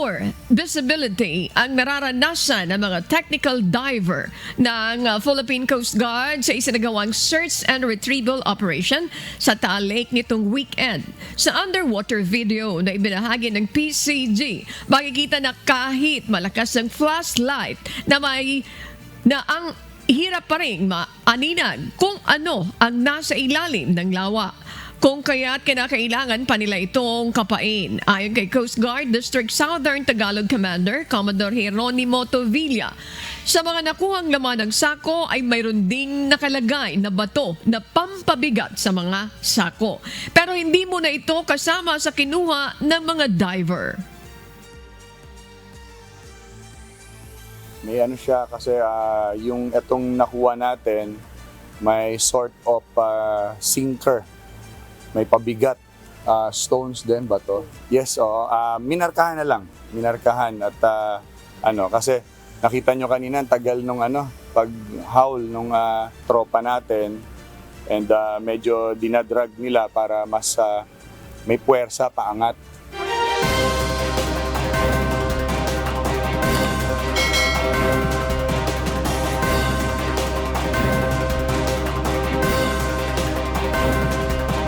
poor visibility ang nararanasan ng mga technical diver ng Philippine Coast Guard sa isinagawang search and retrieval operation sa Taal Lake nitong weekend. Sa underwater video na ibinahagi ng PCG, makikita na kahit malakas ang flashlight na ang hirap pa rin maaninag kung ano ang nasa ilalim ng lawa. Kung kaya't kinakailangan pa nila itong kapain. Ayon kay Coast Guard District Southern Tagalog Commander Commodore Jeronimo Tovilla, sa mga nakuhang laman ng sako ay mayroon ding nakalagay na bato na pampabigat sa mga sako. Pero hindi mo na ito kasama sa kinuha ng mga diver. May ano siya kasi yung itong nakuha natin may sort of sinker. May pabigat, stones din ba to? Yes, minarkahan na lang. Minarkahan at kasi nakita nyo kanina ang tagal nung pag-howl nung tropa natin and medyo dinadrag nila para mas may puwersa paangat.